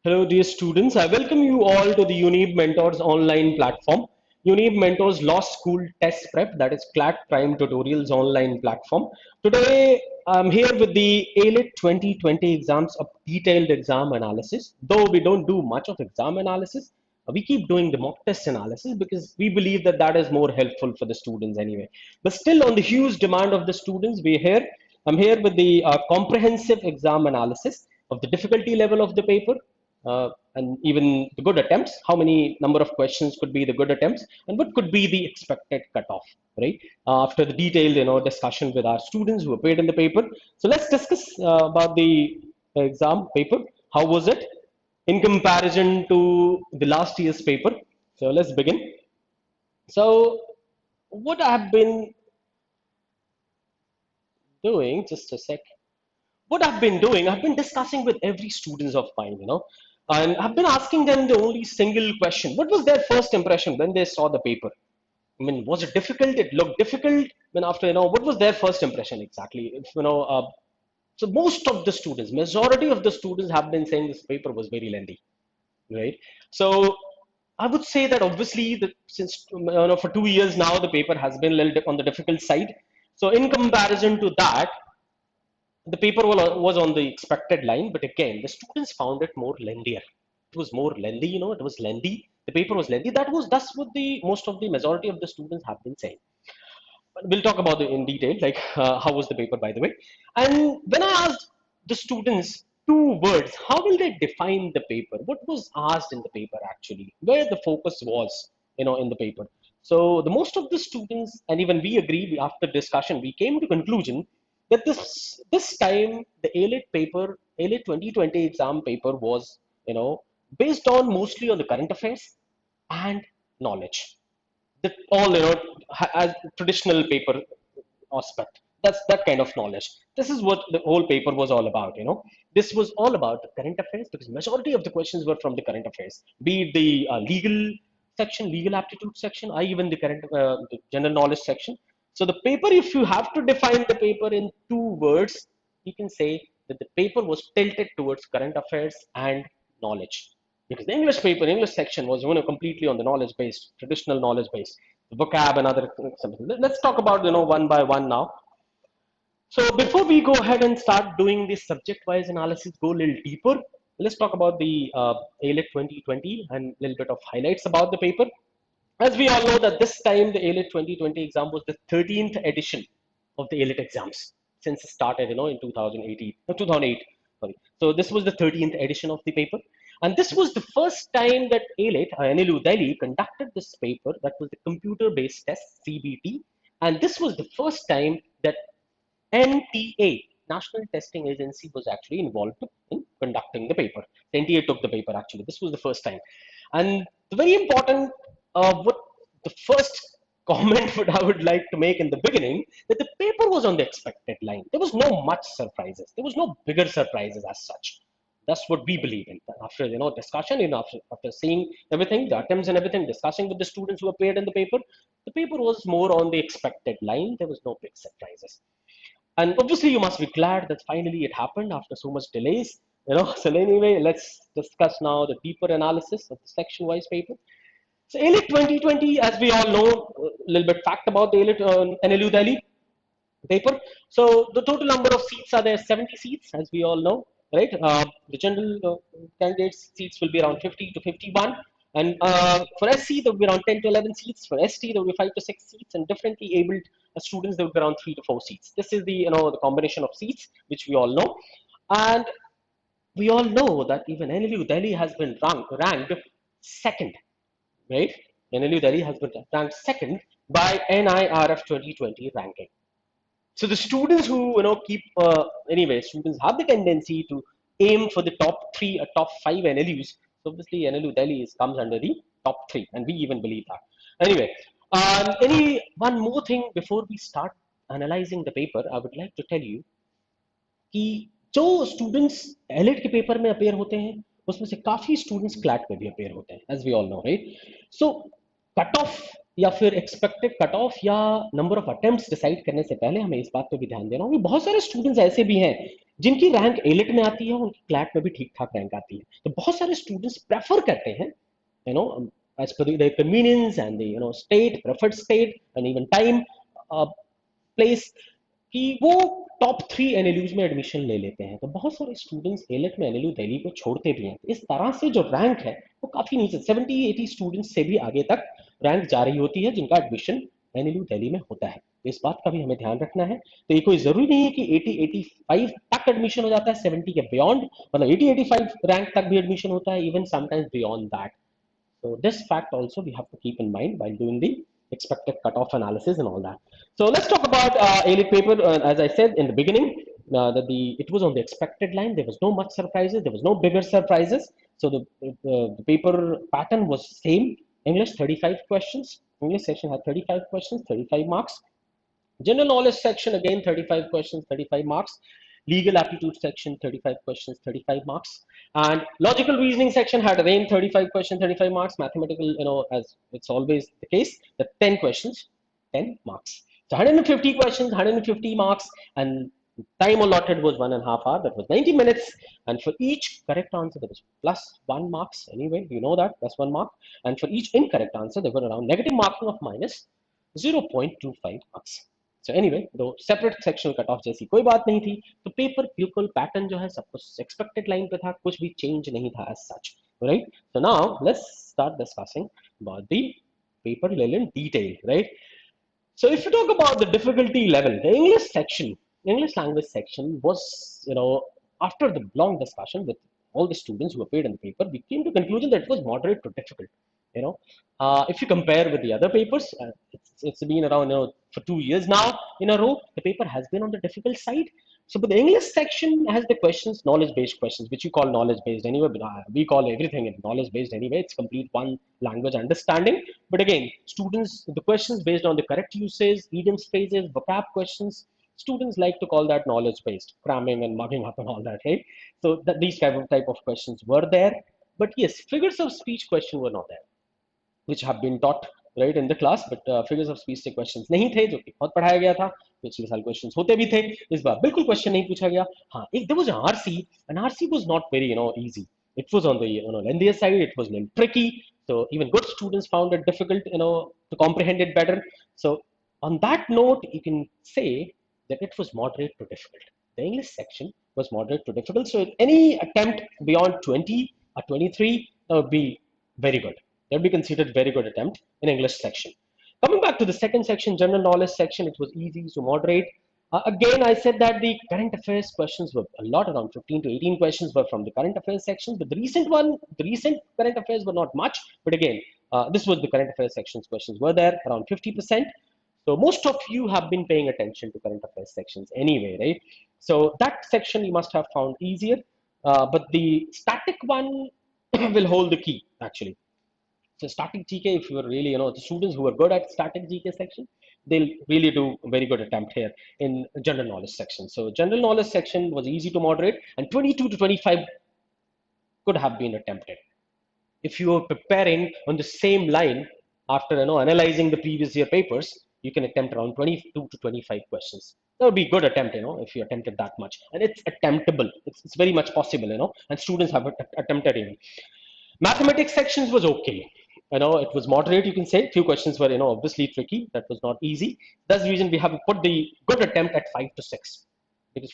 Hello, dear students. I welcome you all to the Unib Mentors online platform. Unib Mentors Law School Test Prep, that is CLAT Prime Tutorials online platform. Today, I'm here with the ALET 2020 exams, a detailed exam analysis. Though we don't do much of exam analysis, we keep doing the mock test analysis because we believe that that is more helpful for the students anyway. But still, on the huge demand of the students, I'm here with the comprehensive exam analysis of the difficulty level of the paper, and even the good attempts, how many number of questions could be the good attempts, and what could be the expected cutoff, right? After the detailed discussion with our students who appeared in the paper. So let's discuss about the exam paper. How was it in comparison to the last year's paper? So let's begin. So what I've been doing, just a sec, what I've been doing, I've been discussing with every students of mine, and I've been asking them the only single question. What was their first impression when they saw the paper? I mean, was it difficult? It looked difficult. When after, what was their first impression exactly? So most of the students, majority of the students have been saying this paper was very lengthy, right? So I would say that obviously, since for 2 years now, the paper has been a little bit on the difficult side. So in comparison to that, the paper was on the expected line, but again, the students found it more lengthier. It was more lengthy, it was lengthy. The paper was lengthy. That's what the most of the majority of the students have been saying. But we'll talk about it in detail, like how was the paper, by the way. And when I asked the students two words, how will they define the paper? What was asked in the paper actually? Where the focus was, in the paper. So the most of the students, and even we agree, after discussion, we came to conclusion that this time the ALET paper, ALET 2020 exam paper was, based on mostly on the current affairs and knowledge, that all as traditional paper aspect. That's that kind of knowledge. This is what the whole paper was all about. This was all about the current affairs because majority of the questions were from the current affairs, be it the legal section, legal aptitude section, or even the general knowledge section. So the paper, if you have to define the paper in two words, you can say that the paper was tilted towards current affairs and knowledge, because the English paper, English section was completely on the knowledge based, traditional knowledge based, vocab and other something. Let's talk about one by one now. So before we go ahead and start doing this subject-wise analysis, go a little deeper. Let's talk about the ALET 2020 and a little bit of highlights about the paper. As we all know that this time the ALET 2020 exam was the 13th edition of the ALET exams since it started, in 2018, no, 2008. Sorry. So this was the 13th edition of the paper. And this was the first time that ALET, NLU Delhi, conducted this paper, that was the computer-based test, CBT. And this was the first time that NTA, National Testing Agency, was actually involved in conducting the paper. The NTA took the paper actually. This was the first time. And the very important, what the first comment what I would like to make in the beginning, that the paper was on the expected line. There was no much surprises. There was no bigger surprises as such. That's what we believe in. After discussion, after seeing everything, the attempts and everything, discussing with the students who appeared in the paper was more on the expected line. There was no big surprises. And obviously, you must be glad that finally it happened after so much delays. So anyway, let's discuss now the deeper analysis of the section-wise paper. So ALET 2020, as we all know, a little bit fact about the ALET NLU Delhi paper. So the total number of seats are there 70 seats, as we all know, right? The general candidates seats will be around 50 to 51. And for SC, there will be around 10 to 11 seats. For ST, there will be 5 to 6 seats. And differently abled students, there will be around 3 to 4 seats. This is the combination of seats, which we all know. And we all know that even NLU Delhi has been ranked second, right? NLU Delhi has been ranked second by NIRF 2020 ranking. So the students who keep anyway, students have the tendency to aim for the top three or top five NLUs. So obviously NLU Delhi comes under the top three, and we even believe that. Anyway, any one more thing before we start analyzing the paper, I would like to tell you कि जो students elite के paper में appear होते हैं उसमें से काफी students CLAT में भी अपेयर होते हैं, as we all know, right? So cut off या फिर एक्सपेक्टेड कट ऑफ या नंबर ऑफ अटेम्प्ट्स डिसाइड करने से पहले हमें इस बात पे भी ध्यान देना होगा। बहुत सारे स्टूडेंट्स ऐसे भी हैं जिनकी रैंक एलिट में आती है, उनकी क्लैट में भी ठीक ठाक रैंक आती है। तो बहुत सारे स्टूडेंट्स प्रेफर करते हैं, you know, as per their convenience and the state, preferred state and even time, place, कि वो टॉप 3 एनएलयूज में एडमिशन ले लेते हैं। तो बहुत सारे स्टूडेंट्स एलिट में एनएलयू दिल्ली को छोड़ते भी हैं। इस तरह से जो रैंक है वो काफी नीचे 70-80 स्टूडेंट्स से भी आगे तक रैंक जा रही होती है जिनका एडमिशन एनएलयू दिल्ली में होता है। तो इस बात का भी हमें ध्यान रखना है। तो ये कोई जरूरी नहीं है कि 80-85 तक एडमिशन हो जाता है, 70 के बियॉन्ड, मतलब 80-85 रैंक तक भी एडमिशन होता है, even sometimes beyond that. So this fact also we have to keep in mind while doing the expected cutoff analysis and all that. So let's talk about A-League paper. As I said in the beginning, that it was on the expected line. There was no much surprises. There was no bigger surprises. So the paper pattern was same. English 35 questions. English section had 35 questions, 35 marks. General knowledge section again 35 questions, 35 marks. Legal aptitude section 35 questions, 35 marks. And logical reasoning section had again 35 questions, 35 marks. Mathematical, as it's always the case, the 10 questions, 10 marks. So 150 questions, 150 marks, and time allotted was 1.5 hours. That was 90 minutes. And for each correct answer, there was plus 1 marks. Anyway, you know that, plus 1 mark. And for each incorrect answer, there were around negative marking of minus 0.25 marks. So anyway, दो separate sectional cut off जैसी कोई बात नहीं थी। तो paper बिल्कुल pattern जो है सब कुछ एक्सपेक्टेड लाइन पे था, कुछ भी चेंज नहीं था as such, right. So now let's start discussing about the paper in detail, right. So if you talk about the difficulty level, the English section, English language section was, after the long discussion with all the students who appeared in the paper, we came to conclusion that it was moderate to difficult. If you compare with the other papers, it's been around, for 2 years now in a row, the paper has been on the difficult side. So, but the English section has the questions, knowledge-based questions, which you call knowledge-based anyway, but we call everything knowledge-based anyway. It's complete one language understanding. But again, students, the questions based on the correct usage, idioms, phrases, vocab questions, students like to call that knowledge-based, cramming and mugging up and all that, right? So these type of questions were there. But yes, figures of speech question were not there, which have been taught right in the class, but figures of speech से questions नहीं थे, जो कि बहुत पढ़ाया गया था। पिछले साल questions होते भी थे, इस बार बिल्कुल question नहीं पूछा गया। हाँ, एक there was an RC, and RC was not very easy. It was on the lengthier side. It was a little tricky. So even good students found it difficult to comprehend it better. So on that note, you can say that it was moderate to difficult. The English section was moderate to difficult. So any attempt beyond 20 or 23 would be very good. That would be considered very good attempt in English section. Coming back to the second section, general knowledge section, it was easy to moderate. Again, I said that the current affairs questions were a lot, around 15 to 18 questions were from the current affairs section, but the recent current affairs were not much. But again, this was the current affairs sections questions were there, around 50%. So most of you have been paying attention to current affairs sections anyway, right? So that section you must have found easier, but the static one will hold the key actually. So static GK, if you are really, the students who are good at static GK section, they'll really do a very good attempt here in general knowledge section. So general knowledge section was easy to moderate, and 22 to 25 could have been attempted. If you are preparing on the same line after analyzing the previous year papers, you can attempt around 22 to 25 questions. That would be a good attempt, if you attempted that much, and it's attemptable. It's very much possible, and students have attempted it. Mathematics sections was okay. It was moderate, you can say. Few questions were, obviously tricky. That was not easy. That's the reason we have put the good attempt at 5 to 6. Because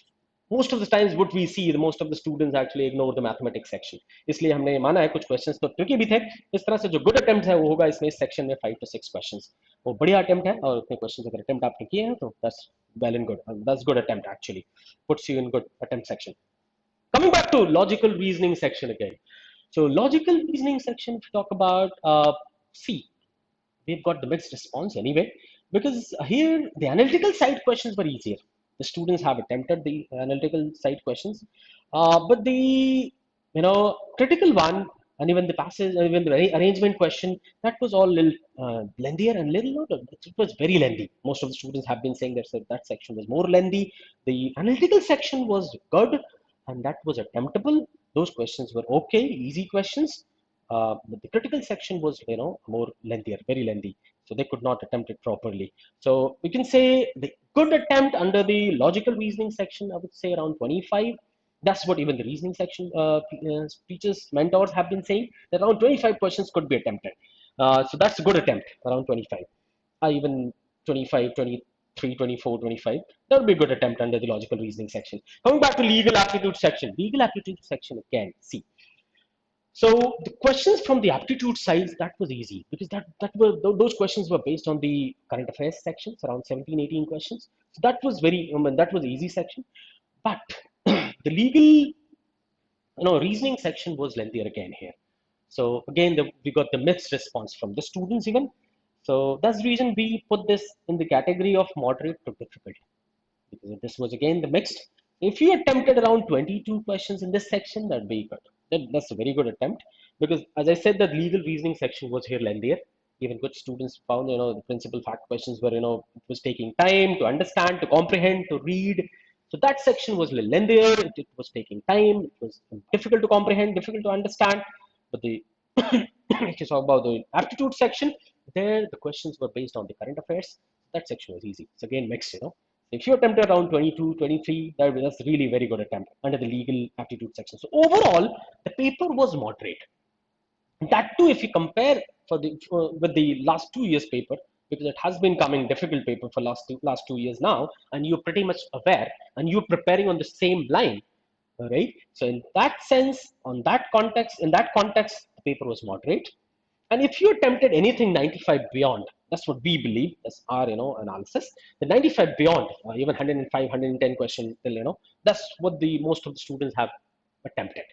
most of the times what we see, the most of the students actually ignore the mathematics section. इसलिए हमने माना है कुछ questions तो tricky भी थे. इस तरह से जो good attempt है वो होगा इसमें इस section में 5 to 6 questions. वो बढ़िया attempt है और उतने questions अगर attempt आपने किए हैं तो that's well and good. That's good attempt actually. Puts you in good attempt section. Coming back to logical reasoning section again. So logical reasoning section, if you talk about, see, we've got the mixed response anyway, because here the analytical side questions were easier. The students have attempted the analytical side questions, but the critical one and even the passage, even the arrangement question, that was all little lengthier and little. It was very lengthy. Most of the students have been saying that that section was more lengthy. The analytical section was good, and that was attemptable. Those questions were okay, easy questions. But the critical section was, more lengthier, very lengthy. So they could not attempt it properly. So we can say the good attempt under the logical reasoning section, I would say around 25. That's what even the reasoning section teachers, mentors have been saying, that around 25 questions could be attempted. So that's a good attempt, around 25. Even 25, 23, 24, 25. That would be a good attempt under the logical reasoning section. Coming back to legal aptitude section. Legal aptitude section again, see. So the questions from the aptitude sides, that was easy because those questions were based on the current affairs sections, around 17, 18 questions. So that was that was easy section. But the legal, reasoning section was lengthier again here. So again, we got the mixed response from the students even. So that's the reason we put this in the category of moderate to difficult, because this was again the mixed. If you attempted around 22 questions in this section, that'd be good. That's a very good attempt, because as I said, the legal reasoning section was here lengthier. Even good students found, the principal fact questions were, it was taking time to understand, to comprehend, to read. So that section was a little lengthier. It was taking time. It was difficult to comprehend, difficult to understand. But the if you talk about the aptitude section, there the questions were based on the current affairs. That section was easy. It's again mixed. If you attempt around 22, 23, that's really very good attempt under the legal aptitude section. So overall, the paper was moderate. That too, if you compare with the last 2 years paper, because it has been coming difficult paper for last 2 years now, and you're pretty much aware, and you're preparing on the same line, right? So in that sense, in that context, the paper was moderate. And if you attempted anything 95 beyond, that's what we believe. That's our analysis. The 95 beyond, even 105, 110 question till that's what the most of the students have attempted.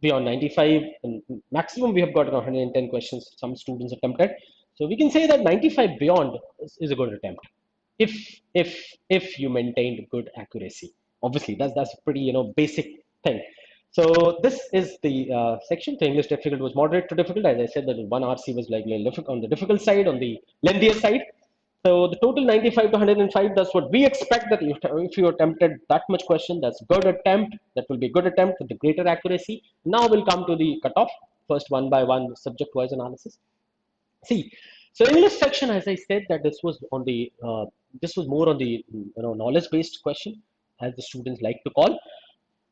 Beyond 95, and maximum we have got around 110 questions. Some students attempted. So we can say that 95 beyond is a good attempt. If you maintained good accuracy, obviously that's a pretty basic thing. So this is the section. The English difficult was moderate to difficult. As I said, that one RC was like on the difficult side, on the lengthier side. So the total 95 to 105, that's what we expect, that if you attempted that much question, that's good attempt. That will be a good attempt with the greater accuracy. Now we'll come to the cutoff. First, one by one, subject-wise analysis. See, so English section, as I said, that this was more on the knowledge-based question, as the students like to call.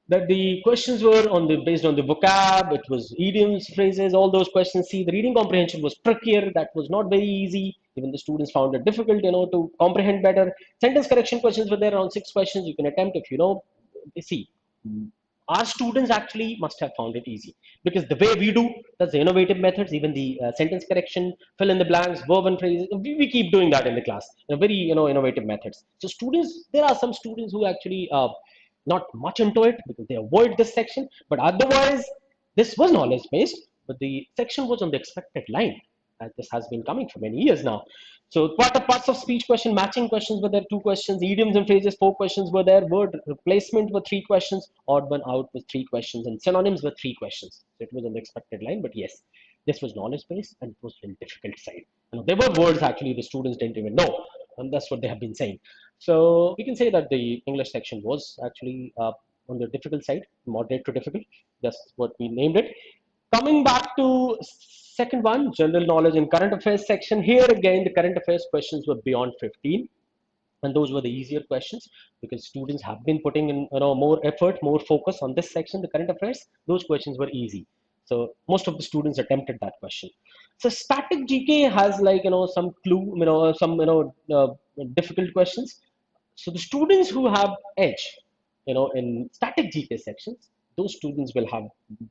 That the questions were based on the vocab. It was idioms, phrases, all those questions. See, the reading comprehension was trickier. That was not very easy. Even the students found it difficult, to comprehend better. Sentence correction questions were there, around 6 questions you can attempt if see. Our students actually must have found it easy, because the way we do, that's the innovative methods. Even the sentence correction, fill in the blanks, verb and phrases, we keep doing that in the class, very innovative methods. So students, there are some students who actually not much into it, because they avoid this section, but otherwise this was knowledge based, but the section was on the expected line, as this has been coming for many years now. So parts of speech question, matching questions were there, 2 questions. Idioms and phrases, 4 questions were there. Word replacement were 3 questions. Odd one out was 3 questions, and synonyms were 3 questions. So it was on the expected line, but yes, this was knowledge based, and it was in difficult side. There were words actually the students didn't even know, and that's what they have been saying. So we can say that the English section was actually on the difficult side, moderate to difficult. That's what we named it. Coming back to second one, general knowledge and current affairs section. Here again, the current affairs questions were beyond 15, and those were the easier questions, because students have been putting in more effort, more focus on this section, the current affairs. Those questions were easy. So most of the students attempted that question. So static GK has like some clue, some difficult questions. So the students who have edge, in static GK sections, those students will have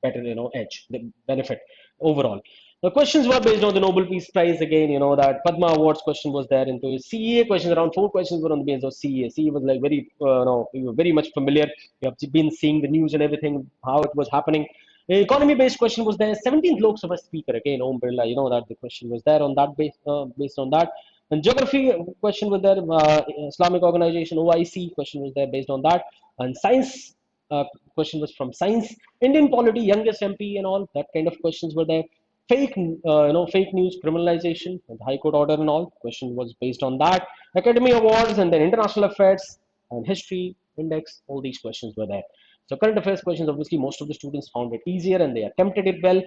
better, edge, the benefit overall. The questions were based on the Nobel Peace Prize again, that Padma Awards question was there. Into CEA questions, around 4 questions were on the basis of CEA. CEA was like very, we were very much familiar. You have been seeing the news and everything, how it was happening. The economy-based question was there. 17th Lok Sabha Speaker again, Om Birla, that the question was there on that based on that. And geography question was there. Islamic Organization OIC question was there based on that. And science question was from science. Indian polity, youngest MP, and all that kind of questions were there. Fake news, criminalization, the High Court order, and all question was based on that. Academy Awards, and then international affairs and history index. All these questions were there. So current affairs questions, obviously, most of the students found it easier and they attempted it well.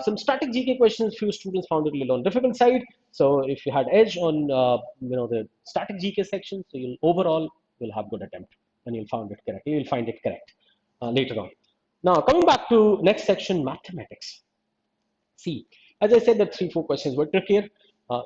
Some static GK questions, few students found it a little on difficult side. So if you had edge on the static GK section, so you'll overall you'll have good attempt and you'll find it correct. You'll find it correct later on. Now coming back to next section, mathematics. See, as I said, that 3-4 questions were trickier. Uh,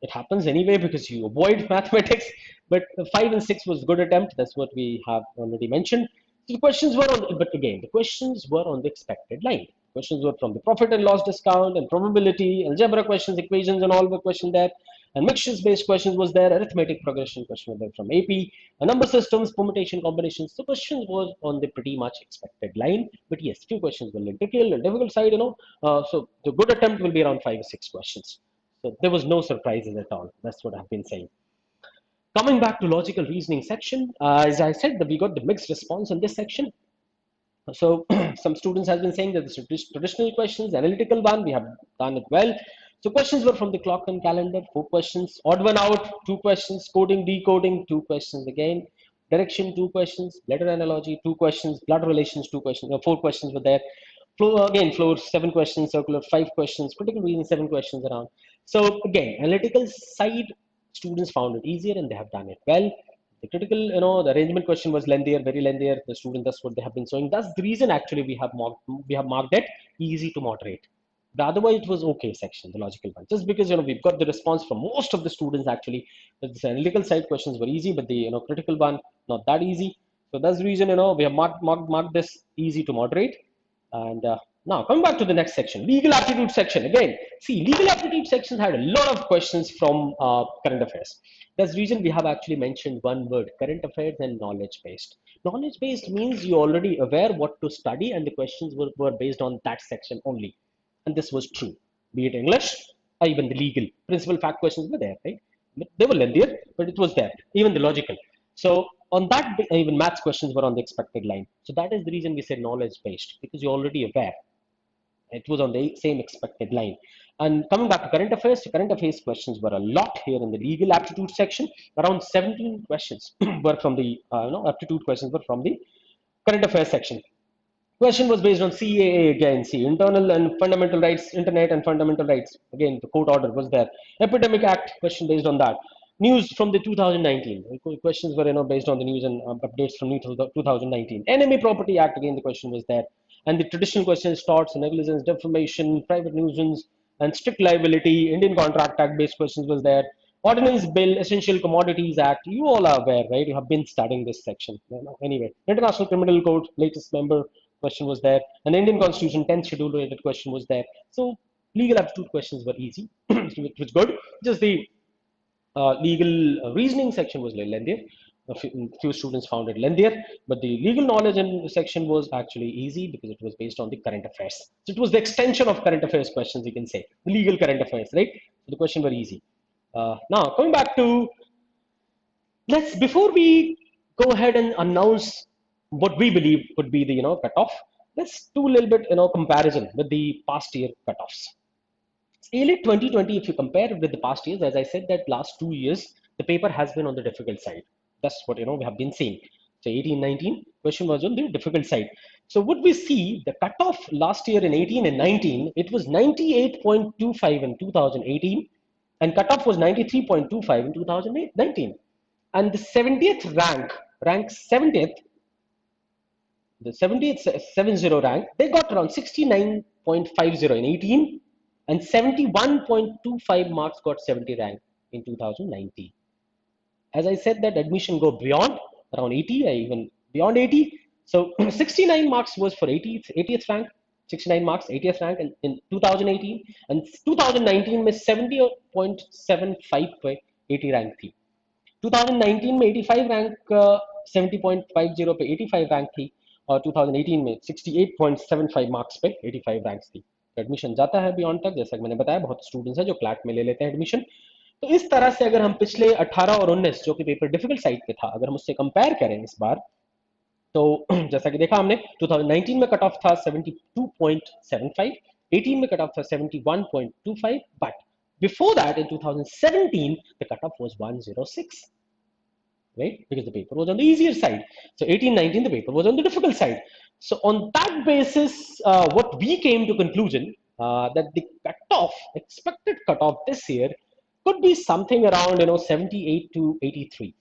it happens anyway because you avoid mathematics, but 5 and 6 was good attempt. That's what we have already mentioned. So the questions were on, but again, the questions were on the expected line. Questions were from the profit and loss discount and probability, algebra questions, equations, and all the questions there. And mixtures based questions was there, arithmetic progression question was there from AP, number systems, permutation, combinations. So questions was on the pretty much expected line. But yes, few questions were a little tricky, a little difficult side, so the good attempt will be around 5 or 6 questions. So there was no surprises at all. That's what I've been saying. Coming back to logical reasoning section, as I said, that we got the mixed response on this section. So some students have been saying that the traditional questions, analytical one, we have done it well. So questions were from the clock and calendar, 4 questions, odd one out, 2 questions, coding, decoding, 2 questions again, direction, 2 questions, letter analogy, 2 questions, blood relations, 2 questions, 4 questions were there. Flow again, floor 7 questions, circular 5 questions, critical reasoning 7 questions around. So again, analytical side students found it easier and they have done it well. The critical, the arrangement question was lengthier, very lengthier. The student, that's what they have been showing. That's the reason actually we have marked it easy to moderate. But otherwise, it was okay section, the logical one. Just because we've got the response from most of the students actually that the analytical side questions were easy, but the critical one not that easy. So that's the reason we have marked this easy to moderate. And now coming back to the next section, legal aptitude section. Again, see, legal aptitude sections had a lot of questions from current affairs. That's the reason we have actually mentioned one word, current affairs and knowledge based. Knowledge based means you're already aware what to study and the questions were based on that section only. And this was true, be it English or even the legal. Principal fact questions were there, right? They were lengthier, but it was there, even the logical. So on that, even maths questions were on the expected line. So that is the reason we say knowledge based, because you're already aware. It was on the same expected line. And coming back to current affairs questions were a lot here in the legal aptitude section. Around 17 questions were from the aptitude questions were from the current affairs section. Question was based on CAA again. See, internal and fundamental rights, internet and fundamental rights. Again, the court order was there. Epidemic Act question based on that. News from the 2019. Questions were based on the news and updates from 2019. Enemy Property Act. Again, the question was there. And the traditional questions: torts, negligence, defamation, private nuisance, and strict liability. Indian Contract Act based questions was there. Ordinance Bill, Essential Commodities Act. You all are aware, right? You have been studying this section. Anyway, International Criminal Court, latest member question was there. An Indian Constitution 10th schedule related question was there. So legal aptitude questions were easy, which was good. Just the legal reasoning section was a little lengthier. A few students found it lengthier, but the legal knowledge in section was actually easy because it was based on the current affairs. So it was the extension of current affairs questions, you can say, the legal current affairs, right? So the question were easy. Now coming back to, before we go ahead and announce what we believe could be the cutoff, let's do a little bit comparison with the past year cutoffs. ALET 2020, if you compare it with the past years, as I said that last 2 years, the paper has been on the difficult side. That's what we have been seeing. So 18-19 question was on the difficult side. So would we see the cutoff last year in 18 and 19, it was 98.25 in 2018 and cutoff was 93.25 in 2019. And the 70th rank 70th, the 70th 70 rank, they got around 69.50 in 18 and 71.25 marks got 70 rank in 2019. As I said that admission go beyond around 80 or even beyond 80. So 69 marks was for 80th rank, 69 marks, 80th rank in 2018 and 2019 में 70.75 पे 80 rank थी. 2019 में 85 rank 70.50 पे 85 rank थी और 2018 में 68.75 marks पे 85 ranks थी. एडमिशन जाता है बियॉन्ड तक, जैसा कि मैंने बताया बहुत स्टूडेंट्स हैं जो क्लैट में ले लेते हैं एडमिशन. तो इस तरह से अगर हम पिछले 18 और 19 जो कि पेपर डिफिकल्ट साइड पे था अगर हम उससे कंपेयर करें इस बार, तो जैसा कि देखा हमने 2019 में कट ऑफ था 72.75, 18 में कट ऑफ था 71.25, but before that in 2017 the cutoff was 106. right? Because the paper was on the easier side. So 18, 19, the paper was on the difficult side. So on that basis, what we came to conclusion that the cutoff, expected cutoff this year could be something around 78 to 83.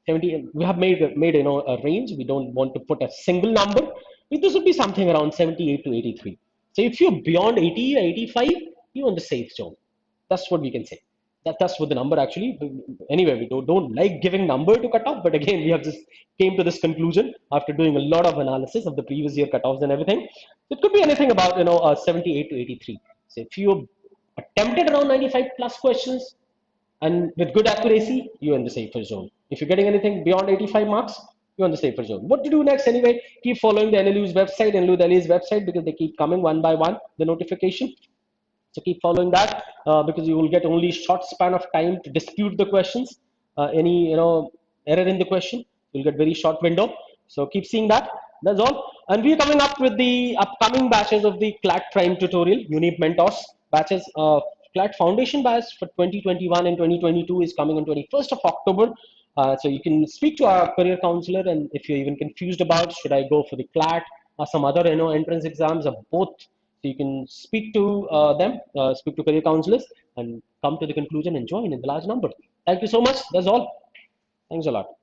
70, we have made a range. We don't want to put a single number. This would be something around 78 to 83. So if you're beyond 80 or 85, you're on the safe zone. That's what we can say. That's what the number actually. Anyway, we don't like giving number to cutoff, but again, we have just came to this conclusion after doing a lot of analysis of the previous year cutoffs and everything. It could be anything about 78 to 83. So if you attempted around 95 plus questions, and with good accuracy, you're in the safer zone. If you're getting anything beyond 85 marks, you're in the safer zone. What to do next anyway? Keep following the NLU's website, NLU Delhi's website, because they keep coming one by one, the notification. So keep following that because you will get only short span of time to dispute the questions. Any error in the question, you'll get very short window. So keep seeing that. That's all. And we're coming up with the upcoming batches of the CLAT Prime tutorial, Unip Mentors batches. CLAT Foundation batch for 2021 and 2022 is coming on 21st of October. So you can speak to our career counselor, and if you're even confused about should I go for the CLAT or some other entrance exams or both, so you can speak to them, speak to career counselors, and come to the conclusion and join in the large number. Thank you so much. That's all. Thanks a lot.